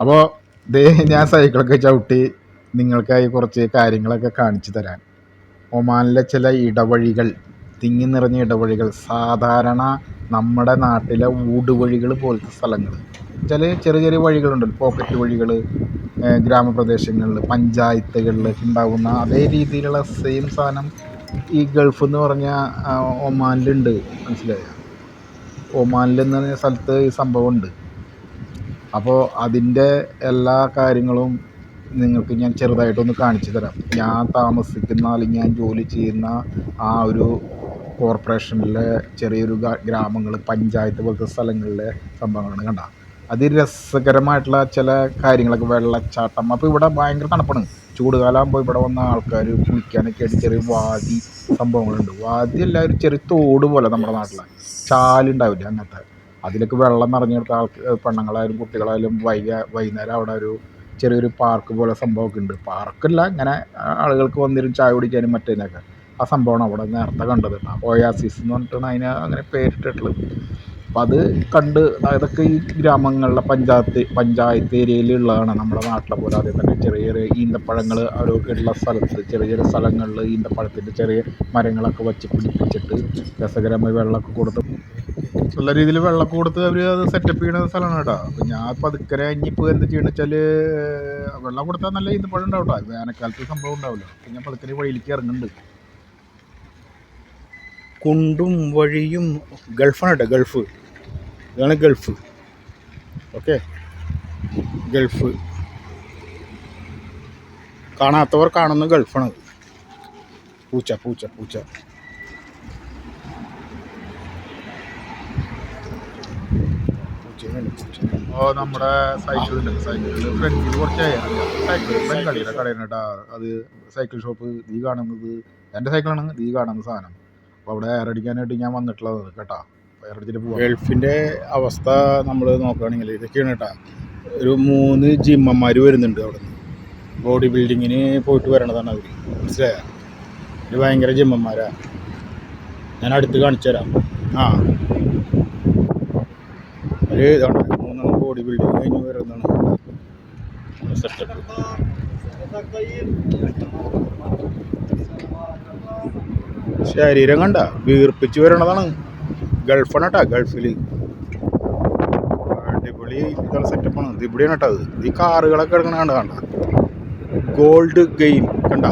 അപ്പോൾ ദേ ഞാൻ സൈക്കിളൊക്കെ ചവിട്ടി നിങ്ങൾക്കായി കുറച്ച് കാര്യങ്ങളൊക്കെ കാണിച്ചു തരാൻ. ഒമാനിലെ ചില ഇടവഴികൾ, തിങ്ങി നിറഞ്ഞ ഇടവഴികൾ, സാധാരണ നമ്മുടെ നാട്ടിലെ ഊടുവഴികൾ പോലത്തെ സ്ഥലങ്ങൾ, ചില ചെറിയ ചെറിയ വഴികളുണ്ടല്ലോ, പോക്കറ്റ് വഴികൾ, ഗ്രാമപ്രദേശങ്ങളിൽ പഞ്ചായത്തുകളിൽ ഉണ്ടാകുന്ന അതേ രീതിയിലുള്ള സെയിം സാധനം ഈ ഗൾഫ് എന്ന് പറഞ്ഞ ഒമാനിലുണ്ട്. മനസ്സിലായോ? ഒമാനിലെന്ന് പറഞ്ഞ സ്ഥലത്ത് ഈ സംഭവമുണ്ട്. അപ്പോൾ അതിൻ്റെ എല്ലാ കാര്യങ്ങളും നിങ്ങൾക്ക് ഞാൻ ചെറുതായിട്ടൊന്ന് കാണിച്ചു തരാം. ഞാൻ താമസിക്കുന്ന അല്ലെങ്കിൽ ഞാൻ ജോലി ചെയ്യുന്ന ആ ഒരു കോർപ്പറേഷനിലെ ചെറിയൊരു ഗ്രാമങ്ങൾ, പഞ്ചായത്ത് പോലത്തെ സ്ഥലങ്ങളിലെ സംഭവങ്ങളാണ്. കണ്ട അതിരസകരമായിട്ടുള്ള ചില കാര്യങ്ങളൊക്കെ, വെള്ളച്ചാട്ടം. അപ്പോൾ ഇവിടെ ഭയങ്കര തണുപ്പാണ്. ചൂടുകാലമാകുമ്പോൾ ഇവിടെ വന്ന ആൾക്കാർ കുളിക്കാനൊക്കെ ആയിട്ട് ചെറിയ വാതി സംഭവങ്ങളുണ്ട്. വാതി അല്ല, ഒരു ചെറിയ തോട് പോലെ നമ്മുടെ നാട്ടിലെ ചാലുണ്ടാവില്ല, അങ്ങനത്തെ. അതിലേക്ക് വെള്ളം നിറഞ്ഞെടുത്ത പെണ്ണുങ്ങളായാലും കുട്ടികളായാലും വൈകുന്നേരം അവിടെ ഒരു ചെറിയൊരു പാർക്ക് പോലെ സംഭവമൊക്കെ ഉണ്ട്. പാർക്കല്ല, ഇങ്ങനെ ആളുകൾക്ക് വന്നിരും ചായ കുടിക്കാനും മറ്റേതിനൊക്കെ. ആ സംഭവമാണ് അവിടെ നേരത്തെ കണ്ടത്. ഒയാസിസ് എന്ന് പറഞ്ഞിട്ടാണ് അതിന് അങ്ങനെ പേരിട്ടിട്ടുള്ളത്. അപ്പം അത് കണ്ട്, അതൊക്കെ ഈ ഗ്രാമങ്ങളിലെ പഞ്ചായത്ത് ഏരിയയിലുള്ളതാണ്. നമ്മുടെ നാട്ടിലെ പോലെ അതേ തന്നെ ചെറിയ ചെറിയ ഈന്തപ്പഴങ്ങൾ അവരൊക്കെ ഉള്ള സ്ഥലത്ത്, ചെറിയ ചെറിയ സ്ഥലങ്ങളിൽ ഈന്തപ്പഴത്തിൻ്റെ ചെറിയ മരങ്ങളൊക്കെ വച്ച് പിടിപ്പിച്ചിട്ട് രസകരമായി വെള്ളമൊക്കെ കൊടുത്ത്, നല്ല രീതിയിൽ വെള്ളമൊക്കെ കൊടുത്ത് അവർ അത് സെറ്റപ്പ് ചെയ്യുന്ന സ്ഥലമാണ് കേട്ടോ. അപ്പം ഞാൻ പതുക്കരെ ഇനിയിപ്പോൾ എന്ത് ചെയ്യണമെന്ന് വെച്ചാൽ, വെള്ളം കൊടുത്താൽ നല്ല ഈന്തപ്പഴം ഉണ്ടാവും കേട്ടോ. വേനൽക്കാലത്ത് സംഭവം ഉണ്ടാവില്ല. അപ്പം ഞാൻ പതുക്കരെ വഴിയിലേക്ക് ഇറങ്ങുന്നുണ്ട്. കുണ്ടും വഴിയും ഗൾഫാണ് കേട്ടോ, ഗൾഫ്. ഇതാണ് ഗൾഫ്. ഓക്കെ, ഗൾഫ് കാണാത്തവർ കാണുന്ന ഗൾഫാണത്. പൂച്ച പൂച്ച പൂച്ച. അപ്പോൾ നമ്മുടെ സൈക്കിളിൽ ഫ്രണ്ടിൽ കുറച്ച് സൈക്കിൾ ബംഗാളിയുടെ കടയാണ് കേട്ടോ. അത് സൈക്കിൾ ഷോപ്പ്. ഈ കാണുന്നത് എൻ്റെ സൈക്കിളാണ്, ഈ കാണുന്ന സാധനം. അപ്പോൾ അവിടെ എയർ അടിക്കാനായിട്ട് ഞാൻ വന്നിട്ടുള്ളത് കേട്ടോ. എയർ അടിച്ചിട്ട് പോകാം. ഗൾഫിൻ്റെ അവസ്ഥ നമ്മൾ നോക്കുകയാണെങ്കിൽ ഇതൊക്കെയാണ് കേട്ടോ. ഒരു 3 ജിമ്മന്മാർ വരുന്നുണ്ട് അവിടെ നിന്ന്. ബോഡി ബിൽഡിങ്ങിന് പോയിട്ട് വരണതാണ് അവർ. മനസ്സിലായോ? ഇത് ഭയങ്കര ജിമ്മന്മാരാ. ഞാൻ അടുത്ത് കാണിച്ചു തരാം. ഒരു ഇതാണ് 3 ബോഡി ബിൽഡിങ് കഴിഞ്ഞ് വരുന്നതാണ് സെറ്റപ്പ്. ശരീരം കണ്ട വീർപ്പിച്ച് വരണതാണ്. ഗൾഫാണ് കേട്ടോ. ഗൾഫിൽ അടിപൊളി ഇതാണ്, സെറ്റപ്പാണ്. ഇത് ഇവിടെയാണ് കേട്ടോ. അത് ഈ കാറുകളൊക്കെ എടുക്കണ കണ്ട ഗോൾഡ് ഗെയിം കണ്ട.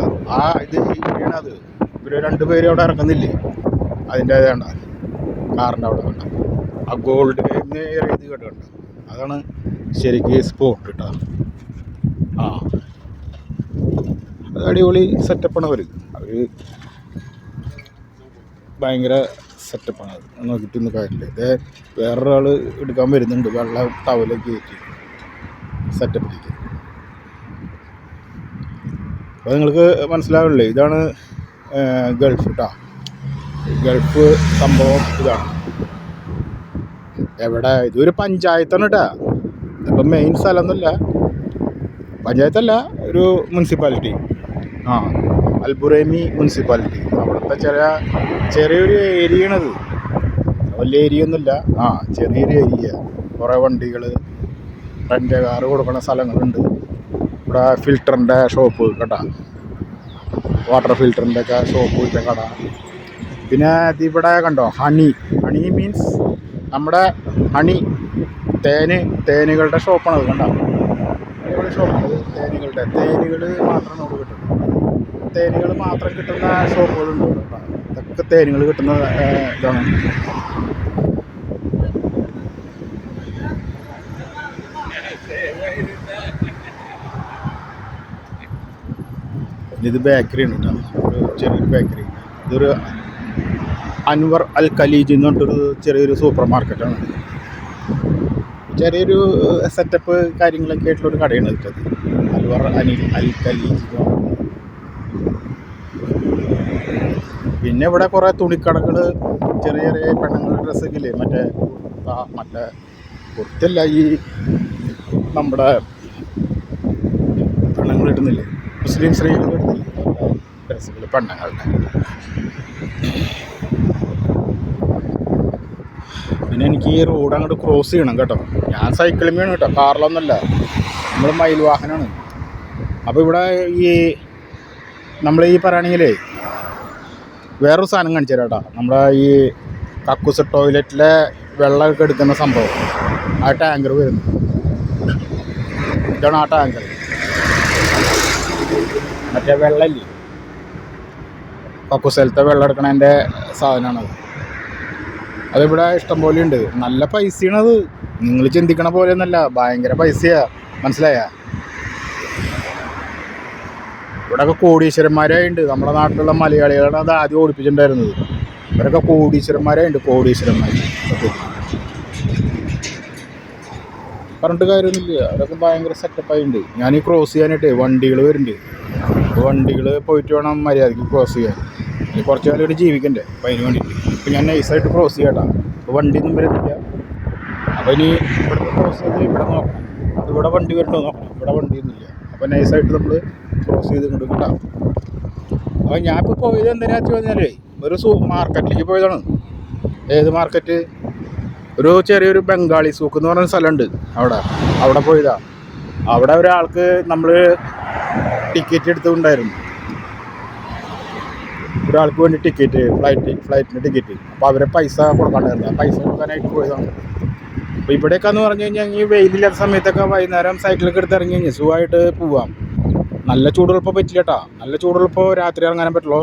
ഇത് ഇവിടെയാണ്. അത് ഇവർ 2 പേര് അവിടെ ഇറങ്ങുന്നില്ലേ, അതിൻ്റെ കണ്ട കാറിൻ്റെ അവിടെ കണ്ട ആ ഗോൾഡ് ഗെയിം ഇത് കേട്ടോ. കണ്ട അതാണ് ശരിക്കും സ്പോട്ട് കേട്ടോ. അത് അടിപൊളി സെറ്റപ്പാണ്. അവർ ഭയങ്കര സെറ്റപ്പാണ്. അത് നോക്കിയിട്ടൊന്നും കാര്യമില്ല. ഇത് വേറൊരാൾ എടുക്കാൻ വരുന്നുണ്ട്. വെള്ളം ടവലൊക്കെ കയറ്റി സെറ്റപ്പിലേക്ക്. അപ്പോൾ നിങ്ങൾക്ക് മനസ്സിലാവില്ലേ, ഇതാണ് ഗൾഫ് കേട്ടോ. ഗൾഫ് സംഭവം ഇതാണ്. എവിടെ? ഇതൊരു പഞ്ചായത്താണ് കേട്ടോ. ഇതിപ്പം മെയിൻ സ്ഥലമൊന്നുമില്ല, പഞ്ചായത്തല്ല, ഒരു മുനിസിപ്പാലിറ്റി. അൽബുറൈമി മുനിസിപ്പാലിറ്റി. അവിടുത്തെ ചെറിയൊരു ഏരിയയാണത്. വലിയ ഏരിയ ഒന്നുമില്ല. ചെറിയൊരു ഏരിയ. കുറേ വണ്ടികൾ, റെൻ്റ് കാറ് കൊടുക്കുന്ന സ്ഥലങ്ങളുണ്ട്. ഇവിടെ ഫിൽറ്ററിൻ്റെ ഷോപ്പ് കേട്ടോ. വാട്ടർ ഫിൽറ്ററിൻ്റെ ഒക്കെ ഷോപ്പ് വെച്ച കട. പിന്നെ ഇവിടെ കണ്ടോ, ഹണി മീൻസ് നമ്മുടെ ഹണി, തേനുകളുടെ ഷോപ്പാണത്. കണ്ടോ, അടിപൊളി ഷോപ്പാണ്. തേനുകൾ മാത്രം നമുക്ക് കിട്ടും. തേനുകൾ മാത്രം കിട്ടുന്ന ഷോപ്പുകളുണ്ട് കേട്ടോ. ഇതൊക്കെ തേനുകൾ കിട്ടുന്ന ഇതാണ്. ഇത് ബേക്കറിയാണ് കേട്ടോ. ഒരു ചെറിയൊരു ബേക്കറി. ഇതൊരു അൻവർ അൽ ഖലീജ് എന്ന് പറഞ്ഞിട്ടൊരു ചെറിയൊരു സൂപ്പർ മാർക്കറ്റാണ്. ചെറിയൊരു സെറ്റപ്പ് കാര്യങ്ങളൊക്കെ ആയിട്ടുള്ളൊരു കടയാണ് കിട്ടത്. അൻവർ അൽ ഖലീജ്. പിന്നെ ഇവിടെ കുറേ തുണിക്കടകൾ, ചെറിയ ചെറിയ പെണ്ണുങ്ങളുടെ ഡ്രസ്സൊക്കെ ഇല്ലേ, മറ്റേ പുറത്തല്ല, ഈ നമ്മുടെ പെണ്ണുങ്ങൾ ഇടുന്നില്ലേ, മുസ്ലിം സ്ത്രീകൾ ഇടുന്നില്ലേ ഡ്രസ്സുകൾ, പെണ്ണുങ്ങളുടെ. പിന്നെ എനിക്ക് ഈ റോഡ് അങ്ങോട്ട് ക്രോസ് ചെയ്യണം കേട്ടോ. ഞാൻ സൈക്കിളിൽ വേണം കേട്ടോ, കാറിലൊന്നുമല്ല. നമ്മൾ മയിൽ വാഹനമാണ്. അപ്പോൾ ഇവിടെ ഈ നമ്മൾ ഈ പറയുകയാണെങ്കിലേ വേറൊരു സാധനം കാണിച്ചു തരാം കേട്ടോ. നമ്മുടെ ഈ കക്കൂസ് ടോയ്ലറ്റിലെ വെള്ളമൊക്കെ എടുക്കുന്ന സംഭവം, ആ ടാങ്കർ വരുന്നു. ഇതാണ് ആ ടാങ്കർ. മറ്റേ വെള്ളമില്ലേ, കക്കൂസലത്തെ വെള്ളം എടുക്കണതിൻ്റെ സാധനമാണത്. അതിവിടെ ഇഷ്ടംപോലെ ഉണ്ട്. നല്ല പൈസയാണത്. നിങ്ങൾ ചിന്തിക്കണ പോലെയൊന്നല്ല, ഭയങ്കര പൈസയാണ്. മനസ്സിലായ? ഇവിടെയൊക്കെ കോടീശ്വരന്മാരായിട്ടുണ്ട്. നമ്മുടെ നാട്ടിലുള്ള മലയാളികളാണ് അത് ആദ്യം ഓടിപ്പിച്ചിട്ടുണ്ടായിരുന്നത്. ഇവരൊക്കെ കോടീശ്വരന്മാരായിട്ടുണ്ട്, കോടീശ്വരന്മാർ. പറഞ്ഞിട്ട് കാര്യമൊന്നുമില്ല, അവരൊക്കെ ഭയങ്കര സെറ്റപ്പായിട്ടുണ്ട്. ഞാൻ ഈ ക്രോസ് ചെയ്യാനായിട്ട് വണ്ടികൾ വരുന്നുണ്ട്. വണ്ടികൾ പോയിട്ട് വേണം മര്യാദയ്ക്ക് ക്രോസ് ചെയ്യാൻ. ഇനി കുറച്ച് കാലം ഇവിടെ ജീവിക്കണ്ടേ, അപ്പോൾ അതിന് വേണ്ടിയിട്ട് ഇപ്പോൾ ഞാൻ നൈസായിട്ട് ക്രോസ് ചെയ്യാട്ടാ. അപ്പോൾ വണ്ടിയൊന്നും വരുന്നില്ല. അപ്പോൾ ഇനി ഇവിടുത്തെ ക്രോസ് ചെയ്ത് ഇവിടെ നോക്കണം, ഇവിടെ വണ്ടി വരണ്ടോ നോക്കണം. ഇവിടെ വണ്ടിയൊന്നുമില്ല. അപ്പോൾ നൈസായിട്ട് നമ്മൾ ക്രോസ് ചെയ്ത് ഇങ്ങോട്ട് കിട്ടാം. അപ്പോൾ ഞാനിപ്പോൾ പോയത് എന്തിനാ വെച്ച് കഴിഞ്ഞാലേ, ഒരു മാർക്കറ്റിലേക്ക് പോയതാണ്. ഏത് മാർക്കറ്റ്? ഒരു ചെറിയൊരു ബംഗാളി സൂക്ക് എന്ന് പറഞ്ഞ സ്ഥലമുണ്ട്. അവിടെ പോയതാണ്. അവിടെ ഒരാൾക്ക് നമ്മൾ ടിക്കറ്റ് എടുത്തിട്ടുണ്ടായിരുന്നു. ഒരാൾക്ക് വേണ്ടി ടിക്കറ്റ്, ഫ്ലൈറ്റിന് ടിക്കറ്റ്. അപ്പോൾ അവരെ പൈസ കൊടുക്കാണ്ടായിരുന്നു. പൈസ കൊടുക്കാനായിട്ട് പോയതാണ്. അപ്പോൾ ഇവിടെയൊക്കെ എന്ന് പറഞ്ഞു കഴിഞ്ഞാൽ ഈ വെയിലില്ലാത്ത സമയത്തൊക്കെ വൈകുന്നേരം സൈക്കിളൊക്കെ എടുത്ത് ഇറങ്ങി കഴിഞ്ഞാൽ സുഖമായിട്ട് പോവാം. നല്ല ചൂടുള്ളപ്പോൾ പറ്റില്ല കേട്ടോ. നല്ല ചൂടുള്ളപ്പോൾ രാത്രി ഇറങ്ങാനും പറ്റുള്ളൂ.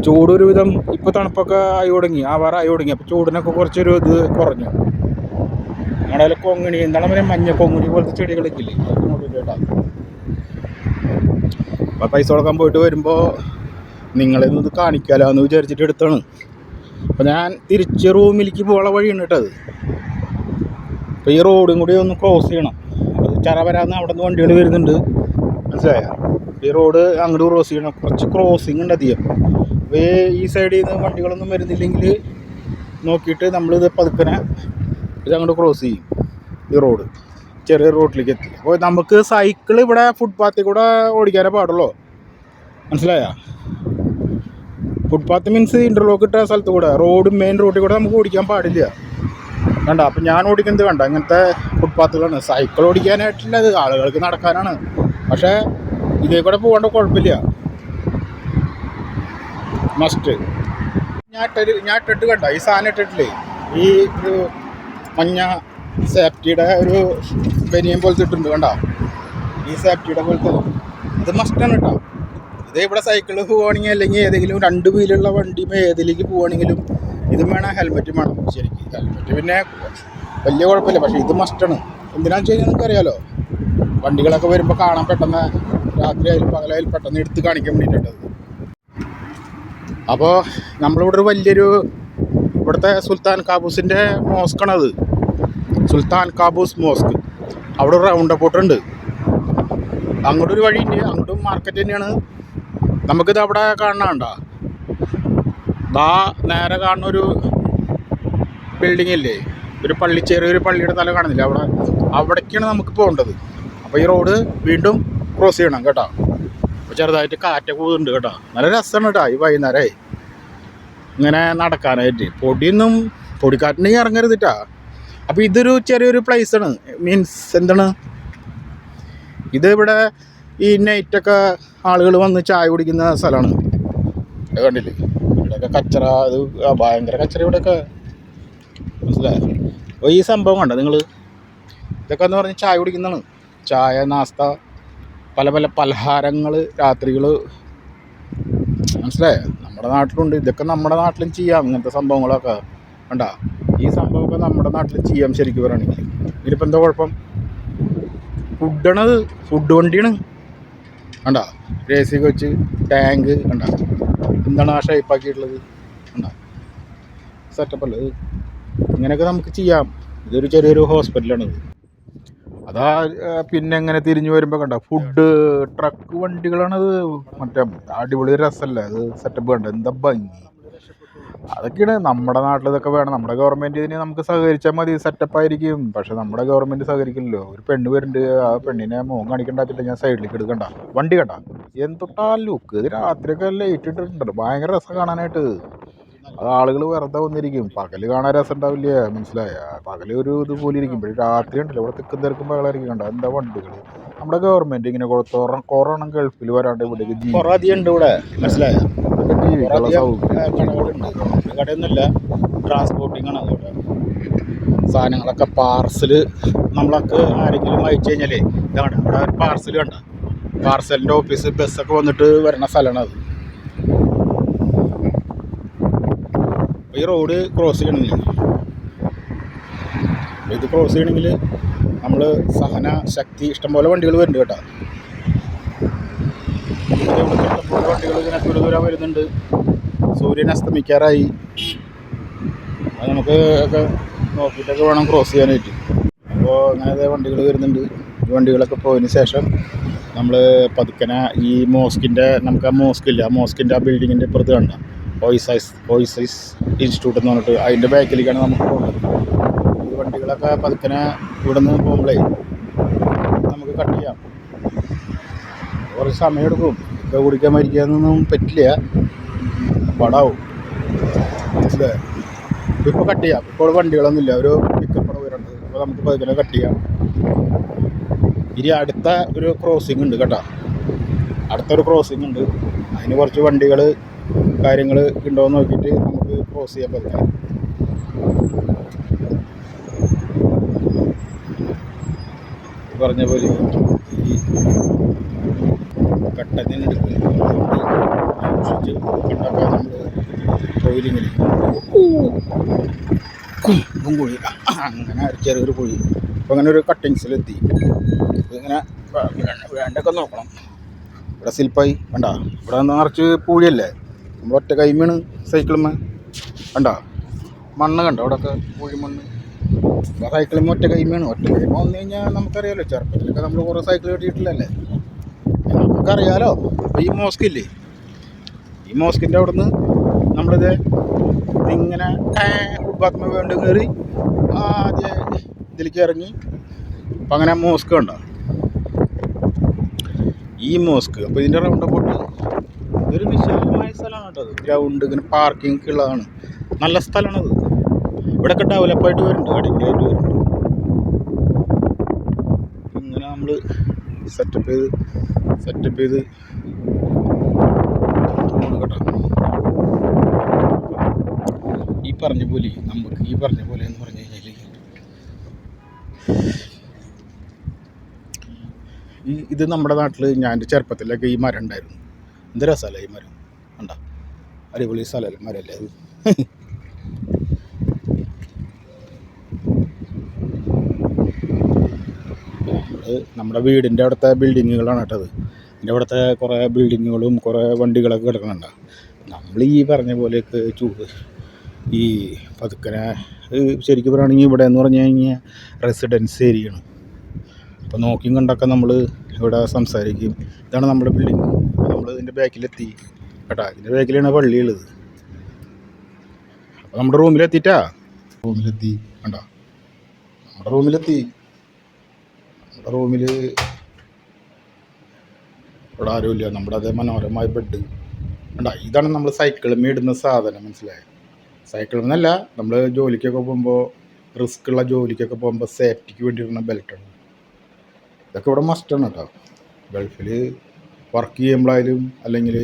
ചൂട് ഒരുവിധം ഇപ്പോൾ തണുപ്പൊക്കെ ആയി തുടങ്ങി, ആവാറായി തുടങ്ങി. അപ്പോൾ ചൂടിനൊക്കെ കുറച്ചൊരു ഇത് കുറഞ്ഞു. ഞങ്ങളുടെ കൊങ്ങിണി, എന്താണ് പറയുക, മഞ്ഞ കൊങ്ങിണി പോലത്തെ ചെടികളൊക്കെ ഇല്ലേ, അതൊക്കെ നോക്കിയിട്ട് കേട്ടോ. അപ്പോൾ പൈസ കൊടുക്കാൻ പോയിട്ട് വരുമ്പോൾ നിങ്ങളെയൊന്നും ഇത് കാണിക്കാമല്ലോ എന്ന് വിചാരിച്ചിട്ട് എടുത്താണ്. അപ്പോൾ ഞാൻ തിരിച്ച് റൂമിലേക്ക് പോകാനുള്ള വഴിയാണ് കേട്ടത്. അപ്പോൾ ഈ റോഡും കൂടി ഒന്ന് ക്രോസ് ചെയ്യണം. അപ്പോൾ ചറവരാന്ന് അവിടെ നിന്ന് വണ്ടികൾ വരുന്നുണ്ട്. മനസ്സിലായോ? ഈ റോഡ് അങ്ങോട്ട് ക്രോസ് ചെയ്യണം. കുറച്ച് ക്രോസിങ് ഉണ്ട് അധികം. അപ്പോൾ ഈ സൈഡിൽ നിന്ന് വണ്ടികളൊന്നും വരുന്നില്ലെങ്കിൽ നോക്കിയിട്ട് നമ്മളിത് പതുക്കനെ ഇതങ്ങോട്ട് ക്രോസ് ചെയ്യും. ഈ റോഡ് ചെറിയ റോഡിലേക്ക് എത്തി. അപ്പോൾ നമുക്ക് സൈക്കിൾ ഇവിടെ ഫുട്പാത്തിൽ കൂടെ ഓടിക്കാനേ പാടുള്ളൂ. മനസ്സിലായോ? ഫുട്പാത്ത് മീൻസ് ഇൻ്റർലോക്ക് ഇട്ട സ്ഥലത്ത് കൂടെ, മെയിൻ റോഡിൽ കൂടെ നമുക്ക് ഓടിക്കാൻ പാടില്ല. വേണ്ട. അപ്പം ഞാൻ ഓടിക്കുന്നത് വേണ്ട, ഇങ്ങനത്തെ ഫുട്പാത്തുകളാണ്. സൈക്കിൾ ഓടിക്കാനായിട്ടില്ല, അത് ആളുകൾക്ക് നടക്കാനാണ്. പക്ഷേ ഇതേ കൂടെ പോകേണ്ട കുഴപ്പമില്ല. മസ്റ്റ്. ഞാൻ ഇട്ടിട്ട് കണ്ട ഈ സാധനം ഇട്ടിട്ടില്ലേ, ഈ ഒരു മഞ്ഞ സേഫ്റ്റിയുടെ ഒരു ബനിയൻ പോലത്തെ ഇട്ടിട്ടുണ്ട്. കണ്ട ഈ സേഫ്റ്റിയുടെ പോലത്തെ, ഇത് മസ്റ്റാണ് കേട്ടോ. ഇത് ഇവിടെ സൈക്കിൾ പോവുകയാണെങ്കിൽ അല്ലെങ്കിൽ ഏതെങ്കിലും 2 വീലുള്ള വണ്ടി ഏതിലേക്ക് പോവുകയാണെങ്കിലും ഇതും വേണം, ഹെൽമെറ്റും വേണം. ശരിക്കും ഹെൽമെറ്റ് പിന്നെ വലിയ കുഴപ്പമില്ല, പക്ഷേ ഇത് മസ്റ്റാണ്. എന്തിനാണെന്ന് വെച്ച് കഴിഞ്ഞാൽ നിങ്ങൾക്കറിയാമല്ലോ, വണ്ടികളൊക്കെ വരുമ്പോൾ കാണാൻ പെട്ടെന്ന്, രാത്രിയായാലും പകലായാലും പെട്ടെന്ന് എടുത്ത് കാണിക്കാൻ വേണ്ടിയിട്ടത്. അപ്പോൾ നമ്മളിവിടെ ഒരു വലിയൊരു ഇവിടുത്തെ സുൽത്താൻ കാബൂസിൻ്റെ മോസ്കാണത്. Sultan Qaboos mosque. അവിടെ ഒരു റൗണ്ട് അബൌട്ട് ഉണ്ട്. അങ്ങോട്ടൊരു വഴിയുണ്ട്, അങ്ങോട്ടും മാർക്കറ്റ് തന്നെയാണ്. നമുക്കിത് അവിടെ കാണണ്ട, നേരെ കാണുന്ന ഒരു ബിൽഡിംഗ് ഇല്ലേ, ഒരു പള്ളി, ചെറിയൊരു പള്ളിയുടെ തല കാണുന്നില്ല, അവിടേക്കാണ് നമുക്ക് പോകേണ്ടത്. അപ്പോൾ ഈ റോഡ് വീണ്ടും ക്രോസ് ചെയ്യണം കേട്ടോ. അപ്പോൾ ചെറുതായിട്ട് കാറ്റൊക്കെ പോകുന്നുണ്ട് കേട്ടോ. നല്ല രസമാണ് കേട്ടോ ഈ വൈകുന്നേരമേ ഇങ്ങനെ നടക്കാനായിട്ട്. പൊടിക്കാറ്റിനെങ്കിൽ ഇറങ്ങരുതിട്ടാ. അപ്പോൾ ഇതൊരു ചെറിയൊരു പ്ലേസാണ്. മീൻസ് എന്താണ്, ഇത് ഇവിടെ ഈ നൈറ്റൊക്കെ ആളുകൾ വന്ന് ചായ കുടിക്കുന്ന സ്ഥലമാണ്. കണ്ടില്ലേ, ഇവിടെയൊക്കെ കച്ചറ, ഇത് ഭയങ്കര കച്ചറ ഇവിടെയൊക്കെ. മനസ്സിലായോ? അപ്പോൾ ഈ സംഭവം കണ്ടോ നിങ്ങൾ, ഇതൊക്കെ എന്ന് പറഞ്ഞാൽ ചായ കുടിക്കുന്നതാണ്. ചായ, നാസ്ത, പല പല പലഹാരങ്ങൾ, രാത്രികൾ. മനസ്സിലായോ? നമ്മുടെ നാട്ടിലുണ്ട് ഇതൊക്കെ. നമ്മുടെ നാട്ടിലും ചെയ്യാം ഇങ്ങനത്തെ സംഭവങ്ങളൊക്കെ. കണ്ട ഈ സംഭവമൊക്കെ നമ്മുടെ നാട്ടിൽ ചെയ്യാം ശരിക്കും പറയുകയാണെങ്കിൽ. ഇതിലിപ്പോൾ എന്താ കുഴപ്പം? ഫുഡ് വണ്ടിയാണ്. കണ്ട രേസിയൊക്കെ വെച്ച് ടാങ്ക് കണ്ട, എന്താണ് ആ ഷേപ്പാക്കിയിട്ടുള്ളത്. കണ്ട സെറ്റപ്പല്ലേ ഇത്. ഇങ്ങനെയൊക്കെ നമുക്ക് ചെയ്യാം. ഇതൊരു ചെറിയൊരു ഹോസ്പിറ്റലാണിത്. അതാ പിന്നെ ഇങ്ങനെ തിരിഞ്ഞു വരുമ്പോൾ കണ്ട ഫുഡ് ട്രക്ക് വണ്ടികളാണത്. മറ്റേ അടിപൊളി രസമല്ലേ അത്, സെറ്റപ്പ് കണ്ട എന്താ ഭംഗി. അതൊക്കെയാണ് നമ്മുടെ നാട്ടിൽ. ഇതൊക്കെ വേണം. നമ്മുടെ ഗവൺമെൻറ് ഇതിന് നമുക്ക് സഹകരിച്ചാൽ മതി, സെറ്റപ്പായിരിക്കും. പക്ഷെ നമ്മുടെ ഗവൺമെൻറ് സഹകരിക്കില്ലല്ലോ. ഒരു പെണ്ണ് വരുന്നുണ്ട്, ആ പെണ്ണിനെ മോൻ കാണിക്കണ്ടാച്ചിട്ട് ഞാൻ സൈഡിലേക്ക് എടുക്കണ്ട. വണ്ടി കണ്ട എന്തൊട്ടാ ലുക്ക്. ഇത് രാത്രിയൊക്കെ ലൈറ്റ് ഇട്ടിട്ടുണ്ട്, ഭയങ്കര രസം കാണാനായിട്ട്. അത് ആളുകൾ വെറുതെ വന്നിരിക്കും. പകല് കാണാൻ രസം ഉണ്ടാവില്ല, മനസ്സിലായ? പകല് ഒരു ഇതുപോലെ ഇരിക്കും. പക്ഷേ രാത്രി ഉണ്ടല്ലോ ഇവിടെ തിക്കും തിരക്കും ബഹളമായിരിക്കും. കണ്ട എന്താ വണ്ടികൾ നമ്മുടെ ഗവൺമെൻറ് ഇങ്ങനെ കൊറോണം ഗൾഫിൽ വരാണ്ട് ഇവിടേക്ക് കുറേയധികം ഉണ്ട് ഇവിടെ, മനസ്സിലായ? ജീവിക്കാനുള്ള സൗകര്യം കടയൊന്നുമില്ല, ട്രാൻസ്പോർട്ടിംഗ് ആണ് അതോടെ. സാധനങ്ങളൊക്കെ പാർസല് നമ്മളൊക്കെ ആരെങ്കിലും അയച്ചു കഴിഞ്ഞാലേ ഇതാണ് ഇവിടെ ഒരു പാർസൽ കണ്ട, പാർസലിൻ്റെ ഓഫീസ് ബസ്സൊക്കെ വന്നിട്ട് വരണ സ്ഥലമാണ് അത്. ഈ റോഡ് ക്രോസ് ചെയ്യണമെങ്കിൽ, ഇത് ക്രോസ് ചെയ്യണമെങ്കിൽ നമ്മൾ സഹന ശക്തി ഇഷ്ടംപോലെ വണ്ടികൾ വരുന്നുണ്ട് കേട്ടോ. ഇഷ്ടംപോലെ വണ്ടികൾ ഇങ്ങനെ ദൂരം വരുന്നുണ്ട്. സൂര്യൻ അസ്തമിക്കാറായി, അത് നമുക്ക് ഒക്കെ നോക്കിയിട്ടൊക്കെ വേണം ക്രോസ് ചെയ്യാനായിട്ട്. അപ്പോൾ അങ്ങനെ വണ്ടികൾ വരുന്നുണ്ട്. ഈ വണ്ടികളൊക്കെ പോയതിന് ശേഷം നമ്മൾ പതുക്കനെ ഈ മോസ്കിൻ്റെ, നമുക്ക് ആ മോസ്കില്ല, ആ മോസ്കിൻ്റെ ആ ബിൽഡിങ്ങിൻ്റെ ഇപ്പുറത്ത് കണ്ട ഓയിസൈസ് ഇൻസ്റ്റിറ്റ്യൂട്ട് എന്ന് പറഞ്ഞിട്ട് അതിൻ്റെ ബാക്കിലേക്കാണ് നമുക്ക് പോകുന്നത്. ഈ വണ്ടികളൊക്കെ പതുക്കനെ ഇവിടെ നിന്ന് പോകുമ്പോഴേ നമുക്ക് കട്ട് ചെയ്യാം. കുറച്ച് സമയമെടുക്കും. ഒക്കെ കുടിക്കാൻ മരിക്കാനൊന്നും പറ്റില്ല, പടാവും, മനസ്സിലായോ? ഇപ്പോൾ കട്ട് ചെയ്യാം. ഇപ്പോൾ വണ്ടികളൊന്നുമില്ല, ഒരു പിക്കപ്പ് വരുന്നുണ്ട്. അപ്പോൾ നമുക്ക് പതുക്കനെ കട്ട് ചെയ്യാം. ഇനി അടുത്ത ഒരു ക്രോസിംഗ് ഉണ്ട് കേട്ടോ, അടുത്തൊരു ക്രോസിംഗ് ഉണ്ട്. അതിന് കുറച്ച് വണ്ടികൾ കാര്യങ്ങൾ ഉണ്ടോയെന്ന് നോക്കിയിട്ട് നമുക്ക് ക്രോസ് ചെയ്യാൻ പറ്റില്ല. പറഞ്ഞ പോലെ ഈ കട്ടഞ്ഞെടുക്കും സൂക്ഷിച്ച് കണ്ടൊക്കെ നമ്മൾ തൊഴിലിങ്ങനെ കുമ്പും കുഴി, അങ്ങനെ ചെറിയൊരു കുഴി. അപ്പോൾ അങ്ങനെ ഒരു കട്ടിങ്സിലെത്തി. ഇങ്ങനെ വേണ്ടൊക്കെ നോക്കണം. ഇവിടെ സ്ലിപ്പായി കണ്ട, ഇവിടെ നിറച്ച് പൂഴിയല്ലേ, നമ്മൾ ഒറ്റ കൈമീണ് സൈക്കിളുമ്മ കണ്ട, മണ്ണ് കണ്ട, അവിടെയൊക്കെ പൂഴി മണ്ണ്. സൈക്കിളുമ്മ ഒറ്റ കൈമീണ്. ഒറ്റ കൈമ വന്നു കഴിഞ്ഞാൽ നമുക്കറിയാമല്ലോ, ചെറുപ്പത്തിലൊക്കെ നമ്മൾ കുറേ സൈക്കിൾ കെട്ടിയിട്ടില്ലല്ലേ, നമുക്കൊക്കെ അറിയാമല്ലോ. അപ്പോൾ ഈ മോസ്കില്ലേ, ഈ മോസ്കിൻ്റെ അവിടെ നിന്ന് നമ്മളിത് ഇങ്ങനെ ഫുട്പാത്ത് വേണ്ടി കയറി ആദ്യം ഇതിലേക്ക് ഇറങ്ങി. അപ്പം അങ്ങനെ മോസ്ക് കണ്ടോ, ഈ മോസ്ക്. അപ്പോൾ ഇതിൻ്റെ റൗണ്ട് പോട്ട് ഇതൊരു വിശാലമായ സ്ഥലമാണ് കേട്ടോ. അത് ഗ്രൗണ്ട് ഇങ്ങനെ പാർക്കിംഗ് ഉള്ളതാണ്, നല്ല സ്ഥലമാണത്. ഇവിടെയൊക്കെ ഡെവലപ്പായിട്ട് വരുന്നുണ്ട്, അടിപൊളിയായിട്ട് വരുന്നുണ്ട്. ഇങ്ങനെ നമ്മൾ സെറ്റപ്പ് ചെയ്ത് കേട്ടോ. ഈ പറഞ്ഞ പോലെ എന്ന് പറഞ്ഞു കഴിഞ്ഞാൽ ഇത് നമ്മുടെ നാട്ടിൽ ഞാൻ എൻ്റെ ചെറുപ്പത്തിലൊക്കെ ഈ മരം ഉണ്ടായിരുന്നു. എന്ത് രസമല്ലേ ഈ മരം, കണ്ടോ? അടിപൊളി സ്ഥലമല്ലേ, മരമല്ലേ അത്. നമ്മുടെ വീടിൻ്റെ അവിടുത്തെ ബിൽഡിങ്ങുകളാണ് കേട്ടത്. എൻ്റെ അവിടുത്തെ കുറേ ബിൽഡിങ്ങുകളും കുറേ വണ്ടികളൊക്കെ കിടക്കുന്നുണ്ട്. നമ്മൾ ഈ പറഞ്ഞ പോലെയൊക്കെ ഈ പതുക്കനെ ശരിക്കും പറയുകയാണെങ്കിൽ ഇവിടെ എന്ന് പറഞ്ഞു കഴിഞ്ഞാൽ റെസിഡൻസ് ഏരിയയാണ്. അപ്പോൾ നോക്കിയും കണ്ടൊക്കെ നമ്മൾ ഇവിടെ സംസാരിക്കും. ഇതാണ് നമ്മുടെ ബിൽഡിങ്. നമ്മൾ ഇതിൻ്റെ ബാക്കിലെത്തി കേട്ടോ. ഇതിൻ്റെ ബാക്കിലാണ് പള്ളിയുള്ളത്. അപ്പോൾ നമ്മുടെ റൂമിലെത്തി കണ്ടോ, നമ്മുടെ റൂമിൽ ഇവിടെ ആരുമില്ല. നമ്മുടെ അതേ മനോഹരമായ ബെഡ് കണ്ടോ. ഇതാണ് നമ്മൾ സൈക്കിളിൽ ഇടുന്ന സാധനം, മനസ്സിലായോ? സൈക്കിളിൽ നിന്നല്ല, നമ്മൾ ജോലിക്കൊക്കെ പോകുമ്പോൾ, റിസ്ക്കുള്ള ജോലിക്കൊക്കെ പോകുമ്പോൾ സേഫ്റ്റിക്ക് വേണ്ടി ഇടുന്ന ബെൽറ്റാണ്. ഇതൊക്കെ ഇവിടെ മസ്റ്റാണ് കേട്ടോ. ഗൾഫിൽ വർക്ക് ചെയ്യുമ്പോഴായാലും അല്ലെങ്കിൽ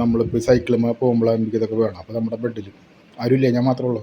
നമ്മളിപ്പോൾ സൈക്കിളിൽ പോകുമ്പോഴാകുമ്പോൾ ഇതൊക്കെ വേണം. അപ്പോൾ നമ്മുടെ ബെഡിൽ ആരുമില്ല, ഞാൻ മാത്രമേ ഉള്ളൂ.